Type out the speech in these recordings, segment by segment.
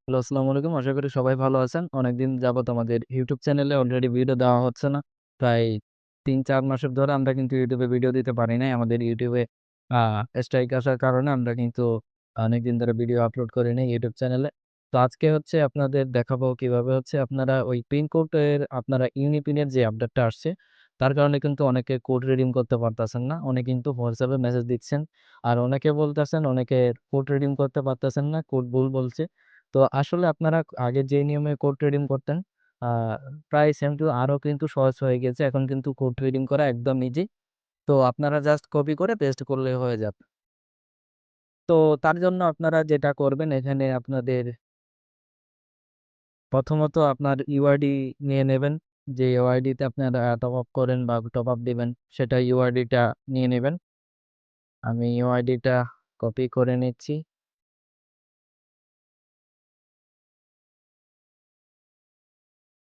Hello, আসসালামু আলাইকুম। আশা করি সবাই ভালো আছেন। অনেকদিন যাবৎ আমাদের ইউটিউব চ্যানেলে অলরেডি ভিডিও দেওয়া হচ্ছে না। প্রায় ৩-৪ মাসের ধরে আমরা কিন্তু ইউটিউবে ভিডিও দিতে পারি নাই। আমাদের ইউটিউবে আ স্ট্রাইক আসার কারণে আমরা কিন্তু অনেকদিন ধরে ভিডিও আপলোড করি নাই ইউটিউব চ্যানেলে। তো আজকে হচ্ছে আপনাদের দেখাবো কিভাবে হচ্ছে আপনারা ওই পিন কোডের আপনারা ইউনিপিনের যে আপডেটটা আসছে, তার কারণে কিন্তু অনেকে কোড রিডিম করতে পারতেছেন না। অনেকে কিন্তু WhatsApp এ মেসেজ দিচ্ছেন। আর অনেকে বলতেছেন অনেকে কোড রিডিম করতে পারতেছেন না, কোড ভুল বলছে। তো আসলে আপনারা আগে যে নিয়মে কোড রিডিম করতেন, আ প্রায় সেম টু আরো কিন্তু সহজ হয়ে গেছে। এখন কিন্তু কোড রিডিম করা একদম ইজি। তো আপনারা জাস্ট কপি করে পেস্ট করলেই হয়ে যাবে। তো তার জন্য আপনারা যেটা করবেন এখানে আপনাদের প্রথমত আপনার ইউআইডি নিয়ে নেবেন। যে ইউআইডিতে আপনারা টপ আপ করেন বা টপ আপ দিবেন সেটা ইউআইডিটা নিয়ে নেবেন। আমি ইউআইডিটা কপি করে নিচ্ছি।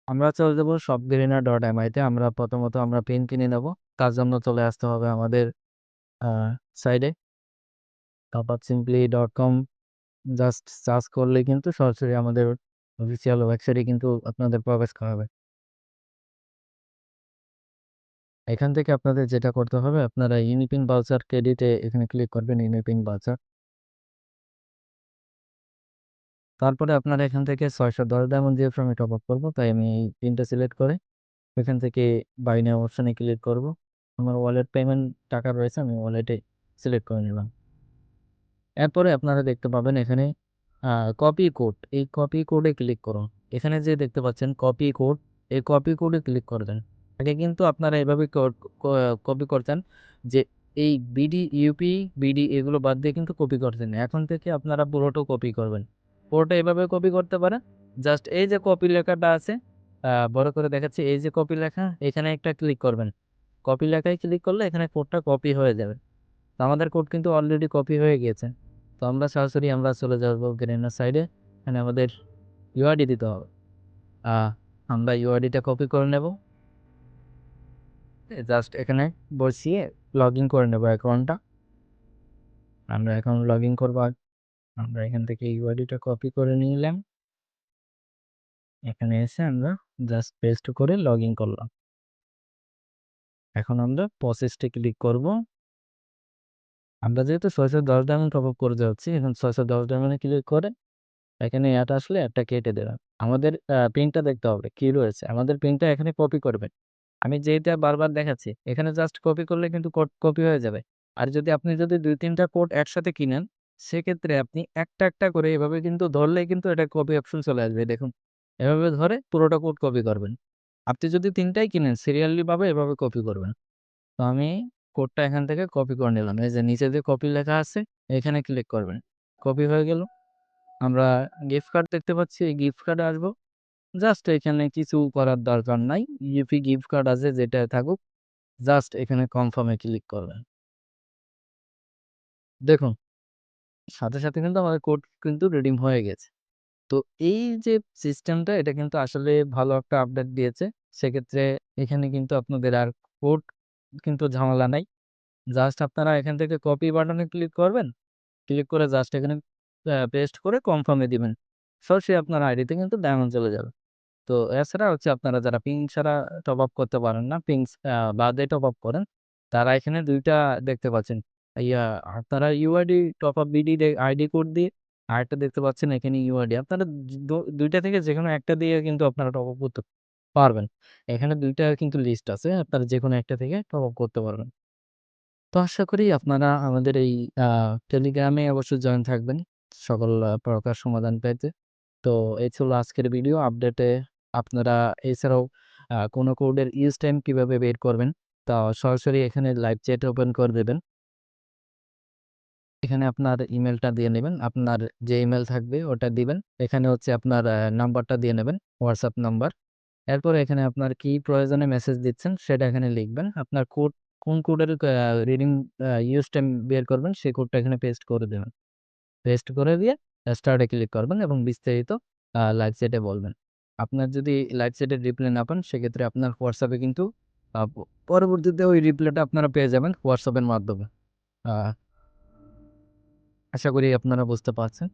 আমরা চলে যাব shopgerina.mi তে। আমরা প্রথমত পেন কিনে নেব। তার জন্য চলে আসতে হবে আমাদের আ সাইডে topupsimply.com জাস্ট সার্চ করলেই কিন্তু সরাসরি আমাদের অফিসিয়াল ওয়েবসাইটে কিন্তু আপনাদের প্রবেশ করাবে। এখান থেকে আপনাদের যেটা করতে হবে আপনারা ইউনিপিন ভাউচার ক্রেডিটে এখানে ক্লিক করবেন ইউনিপিন ভাউচার। তারপরে আপনারা এখান থেকে ৬১০ ডায়মন্ড দিয়ে আমি টপ আপ করব। তাই আমি এই পিনটা সিলেক্ট করে এখান থেকে বাই নাও অপশনে ক্লিক করব। আমার ওয়ালেট পেমেন্ট টাকা রয়েছে আমি ওয়ালেটে সিলেক্ট করে নিলাম। এরপরে আপনারা দেখতে পাবেন এখানে আ কপি কোড। এই কপি কোডে ক্লিক করুন। এখানে যে দেখতে পাচ্ছেন কপি কোড, এই কপি কোডে ক্লিক করবেন। আগে কিন্তু আপনারা এভাবে কপি করতেন যে এই বিডি, ইউপি, বিডি এগুলো বাদ দিয়ে কিন্তু কপি করতেন। এখন থেকে আপনারা পুরোটা কপি করবেন। পুরোটা এভাবে কপি করতে পারেন। জাস্ট এই যে কপি লেখাটা আছে, বড় করে দেখাচ্ছি। এই যে কপি লেখা, এখানে একটা ক্লিক করবেন। কপি লেখায় ক্লিক করলে এখানে কোডটা কপি হয়ে যাবে। তো আমাদের কোড কিন্তু অলরেডি কপি হয়ে গিয়েছে। তো আমরা সরাসরি চলে যাব গ্রেনার সাইডে। এখানে আমাদের ইউআইডি দিতে হবে। আ আমরা ইউআইডিটা কপি করে নেব। জাস্ট এখানে বসিয়ে লগইন করে নেব অ্যাকাউন্টটা। আমরা এখন লগইন করব। আমরা এখান থেকে ইউআইডিটা কপি করে নিলাম। এখানে এসে আমরা জাস্ট পেস্ট করে লগইন করলাম। এখন আমরা প্রসেসটে ক্লিক করব। আমরা যেহেতু ৬১০ ডায়মন্ড টপ আপ করে যাচ্ছি, এখন ৬১০ ডায়মন্ডে ক্লিক করে এখানে অ্যাড আসলে অ্যাডটা কেটে দেবেন। আমাদের পিনটা দেখতে হবে কি রয়েছে। আমাদের পিনটা এখানে কপি করবেন। আমি যেইটা বারবার দেখাচ্ছি, এখানে জাস্ট কপি করলে কিন্তু কোড কপি হয়ে যাবে। আর যদি ২-৩ টা কোড একসাথে কিনেন, সেক্ষেত্রে আপনি একটা করে এভাবে কিন্তু ধরলেই কিন্তু এটা কপি অপশন চলে আসবে। দেখুন, এভাবে ধরে পুরোটা কোড কপি করবেন। আপনি যদি ৩ টাই কিনেন সিরিয়ালি ভাবে এভাবে কপি করবেন। তো আমি কোডটা এখান থেকে কপি করে নিলাম। এই যে নিচে যে কপি লেখা আছে, এখানে ক্লিক করবেন। কপি হয়ে গেল। আমরা গিফট কার্ড দেখতে পাচ্ছি, এই গিফট কার্ডে আসবো। জাস্ট এখানে কিছু করার দরকার নাই। ইউপি গিফট কার্ড আছে যেটা থাকুক। জাস্ট এখানে কনফার্ম এ ক্লিক করবেন। দেখুন সাথে কিন্তু আমাদের কোড কিন্তু রিডিম হয়ে গেছে। তো এই যে সিস্টেমটা এটা কিন্তু আসলে ভালো একটা আপডেট দিয়েছে। সেক্ষেত্রে এখানে কিন্তু আপনাদের আর কোড কিন্তু ঝামেলা নাই। জাস্ট আপনারা এখান থেকে কপি বাটনে ক্লিক করবেন। ক্লিক করে জাস্ট এখানে পেস্ট করে কনফার্ম এ দিবেন। সরাসরি আপনার আইডিতে কিন্তু ডায়মন্ড চলে যাবে। তো এছাড়া হচ্ছে আপনারা যারা পিং ছাড়া টপ আপ করতে পারেন না, পিংস বাদে টপ আপ করেন, তারা এখানে ২ টা দেখতে পাচ্ছেন। ইয়া আপনারা UID top up BD ID code দিয়ে আরেকটা দেখতে পাচ্ছেন এখানে ইউআইডি। আপনারা ২ টা থেকে যেকোনো একটা দিয়ে কিন্তু আপনারা টপ আপ করতে পারবেন। এখানে ২ টা কিন্তু লিস্ট আছে। আপনারা যেকোনো একটা থেকে টপ আপ করতে পারবেন। তো আশা করি আপনারা আমাদের এই আ টেলিগ্রামে অবশ্যই জয়েন থাকবেন সকল প্রকার সমাধান পেতে। তো এই ছিল আজকের ভিডিও আপডেটে আপনারা এছাড়াও কোনো কোডের ইউজ টাইম কিভাবে বের করবেন তা সরাসরি এখানে লাইভ চ্যাট ওপেন করে দেবেন। এখানে আপনার ইমেলটা দিয়ে নেবেন। আপনার যে ইমেল থাকবে ওটা দিবেন। এখানে হচ্ছে আপনার নাম্বারটা দিয়ে নেবেন, WhatsApp নাম্বার। এরপরে এখানে আপনার কি প্রয়োজনে মেসেজ দিচ্ছেন সেটা এখানে লিখবেন। আপনার কোন কোডের রিডিং ইউজ টাইম বের করবেন সেই কোডটা এখানে পেস্ট করে দেবেন। পেস্ট করে দিয়ে স্টার্ট এ ক্লিক করবেন এবং বিস্তারিত লাইভ চ্যাটে বলবেন। আপনার যদি লাইভ চ্যাটের রিপ্লাই না পান সেক্ষেত্রে আপনার WhatsApp এ কিন্তু পরবর্তীতে ওই রিপ্লাইটা আপনারা পেয়ে যাবেন WhatsApp এর মাধ্যমে। আ আশা করি আপনারা বুঝতে পারছেন।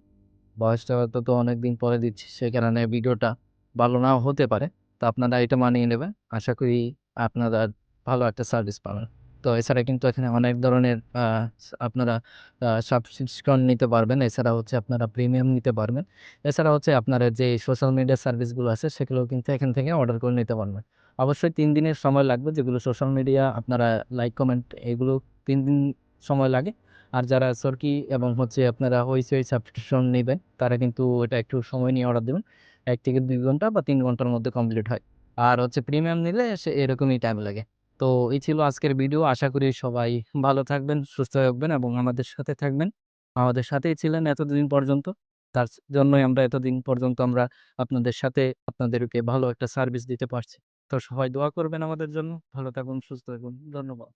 ভয়েসটা তো অনেকদিন পরে দিচ্ছি, সেই কারণে ভিডিওটা ভালো নাও হতে পারে। তো আপনারা এটা মানিয়ে নেবেন। আশা করি আপনারা ভালো একটা সার্ভিস পাবেন। তো এছাড়া কিন্তু এখানে অনেক ধরনের আপনারা সাবস্ক্রিপশন নিতে পারবেন। এছাড়া হচ্ছে আপনারা প্রিমিয়াম নিতে পারবেন। এছাড়া হচ্ছে আপনারা যে সোশ্যাল মিডিয়া সার্ভিসগুলো আছে সেগুলোও কিন্তু এখান থেকে অর্ডার করে নিতে পারবেন। অবশ্যই ৩ দিনের সময় লাগবে, যেগুলো সোশ্যাল মিডিয়া আপনারা লাইক, কমেন্ট এগুলো ৩ দিন সময় লাগে। আর যারা সরকি এবং হচ্ছে আপনারা হইচই সাবস্ক্রিপশন নিবেন, তারা কিন্তু এটা একটু সময় নিয়ে অর্ডার দিবেন। ১ থেকে ২ ঘন্টা বা ৩ ঘন্টার মধ্যে কমপ্লিট হয়। আর হচ্ছে প্রিমিয়াম নিলে এরকমই টাইম লাগে। তো এই ছিল আজকের ভিডিও। আশা করি সবাই ভালো থাকবেন, সুস্থ থাকবেন এবং আমাদের সাথে থাকবেন। আমাদের সাথেই ছিলেন এতদিন পর্যন্ত। তার জন্যই আমরা এতদিন পর্যন্ত আমরা আপনাদের সাথে আপনাদেরকে ভালো একটা সার্ভিস দিতে পারছি। তো সবাই দোয়া করবেন আমাদের জন্য। ভালো থাকুন, সুস্থ থাকুন। ধন্যবাদ।